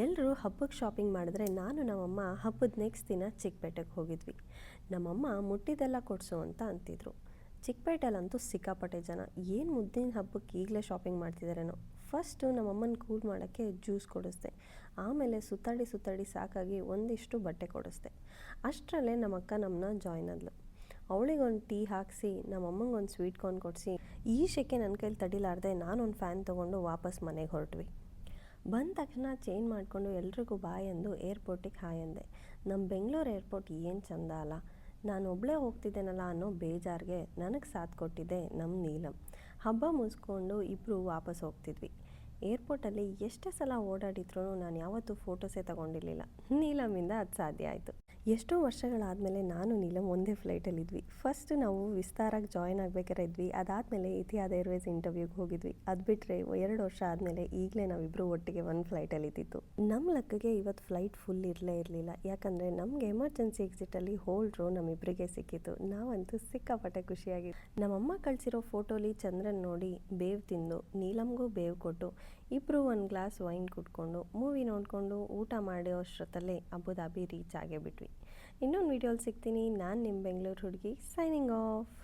ಎಲ್ಲರೂ ಹಬ್ಬಕ್ಕೆ ಶಾಪಿಂಗ್ ಮಾಡಿದ್ರೆ ನಾನು ನಮ್ಮಮ್ಮ ಹಬ್ಬದ ನೆಕ್ಸ್ಟ್ ದಿನ ಚಿಕ್ಕಪೇಟೆಗೆ ಹೋಗಿದ್ವಿ. ನಮ್ಮಮ್ಮ ಮುಟ್ಟಿದ್ದೆಲ್ಲ ಕೊಡಿಸು ಅಂತ ಅಂತಿದ್ರು. ಚಿಕ್ಕಪೇಟೆಲ್ಲಂತೂ ಸಿಕ್ಕಾಪಟ್ಟೆ ಜನ. ಏನು ಮುದ್ದಿನ ಹಬ್ಬಕ್ಕೆ ಈಗಲೇ ಶಾಪಿಂಗ್ ಮಾಡ್ತಿದ್ದಾರೇನೋ. ಫಸ್ಟು ನಮ್ಮಮ್ಮನ ಕೂಲ್ ಮಾಡೋಕ್ಕೆ ಜ್ಯೂಸ್ ಕೊಡಿಸ್ದೆ. ಆಮೇಲೆ ಸುತ್ತಾಡಿ ಸುತ್ತಾಡಿ ಸಾಕಾಗಿ ಒಂದಿಷ್ಟು ಬಟ್ಟೆ ಕೊಡಿಸ್ದೆ. ಅಷ್ಟರಲ್ಲೇ ನಮ್ಮ ಅಕ್ಕ ನಮ್ಮನ್ನ ಜಾಯ್ನ್ ಆದ್ಲು. ಅವಳಿಗೊಂದು ಟೀ ಹಾಕಿಸಿ ನಮ್ಮಮ್ಮಂಗೊಂದು ಸ್ವೀಟ್ ಕಾರ್ನ್ ಕೊಡಿಸಿ ಈ ಶೆಕೆ ನನ್ನ ಕೈಲಿ ತಡಿಲಾರ್ದೆ ನಾನೊಂದು ಫ್ಯಾನ್ ತೊಗೊಂಡು ವಾಪಸ್ ಮನೆಗೆ ಹೊರಟ್ವಿ. ಬಂದ ತಕ್ಷಣ ಚೇಂಜ್ ಮಾಡಿಕೊಂಡು ಎಲ್ರಿಗೂ ಬಾಯ್ ಅಂದು ಏರ್ಪೋರ್ಟಿಗೆ ಹಾಯ್ ಅಂದೆ. ನಮ್ಮ ಬೆಂಗಳೂರು ಏರ್ಪೋರ್ಟ್ ಏನು ಚಂದ ಅಲ್ಲ. ನಾನು ಒಬ್ಬಳೇ ಹೋಗ್ತಿದ್ದೇನಲ್ಲ ಅನ್ನೋ ಬೇಜಾರಿಗೆ ನನಗೆ ಸಾಥ್ ಕೊಟ್ಟಿದ್ದೆ ನಮ್ಮ ನೀಲಮ್. ಹಬ್ಬ ಮುಗಿಸ್ಕೊಂಡು ಇಬ್ಬರು ವಾಪಸ್ ಹೋಗ್ತಿದ್ವಿ. ಏರ್ಪೋರ್ಟಲ್ಲಿ ಎಷ್ಟೇ ಸಲ ಓಡಾಡಿದ್ರೂ ನಾನು ಯಾವತ್ತೂ ಫೋಟೋಸೇ ತಗೊಂಡಿರಲಿಲ್ಲ. ನೀಲಮಿಂದ ಅದು ಸಾಧ್ಯ ಆಯಿತು. ಎಷ್ಟೋ ವರ್ಷಗಳಾದಮೇಲೆ ನಾನು ನೀಲಮ್ ಒಂದೇ ಫ್ಲೈಟಲ್ಲಿದ್ವಿ. ಫಸ್ಟ್ ನಾವು ವಿಸ್ತಾರಾಗಿ ಜಾಯ್ನ್ ಆಗಬೇಕಾದ್ರೆ ಇದ್ವಿ. ಅದಾದಮೇಲೆ ಇತಿಹಾದ ಏರ್ವೇಸ್ ಇಂಟರ್ವ್ಯೂಗೆ ಹೋಗಿದ್ವಿ. ಅದು ಬಿಟ್ಟರೆ 2 ವರ್ಷ ಆದಮೇಲೆ ಈಗಲೇ ನಾವಿಬ್ಬರು ಒಟ್ಟಿಗೆ ಒಂದು ಫ್ಲೈಟಲ್ಲಿ ಇದ್ದಿತ್ತು. ನಮ್ಮ ಲೆಕ್ಕಗೆ ಇವತ್ತು ಫ್ಲೈಟ್ ಫುಲ್ ಇರಲಿಲ್ಲ. ಯಾಕಂದರೆ ನಮಗೆ ಎಮರ್ಜೆನ್ಸಿ ಎಕ್ಸಿಟಲ್ಲಿ ಹೋಲ್ಡ್ ರೋ ನಮ್ಮಿಬ್ಬರಿಗೆ ಸಿಕ್ಕಿತ್ತು. ನಾವಂತೂ ಸಿಕ್ಕಾಪಟ್ಟೆ ಖುಷಿಯಾಗಿತ್ತು. ನಮ್ಮಮ್ಮ ಕಳಿಸಿರೋ ಫೋಟೋಲಿ ಚಂದ್ರನ್ ನೋಡಿ ಬೇವು ತಿಂದು ನೀಲಮ್ಗೂ ಬೇವು ಕೊಟ್ಟು ಇಬ್ಬರು ಒಂದು ಗ್ಲಾಸ್ ವೈನ್ ಕುಡ್ಕೊಂಡು ಮೂವಿ ನೋಡಿಕೊಂಡು ಊಟ ಮಾಡೋ ಅಷ್ಟೊತ್ತಲ್ಲೇ ಅಬುದಾಬಿ ರೀಚ್ ಆಗೇ ಬಿಟ್ವಿ. ಇನ್ನೊಂದು ವಿಡಿಯೋಲಿ ಸಿಗ್ತೀನಿ. ನಾನು ನಿಮ್ಮ ಬೆಂಗಳೂರು ಹುಡುಗಿ ಸೈನಿಂಗ್ ಆಫ್.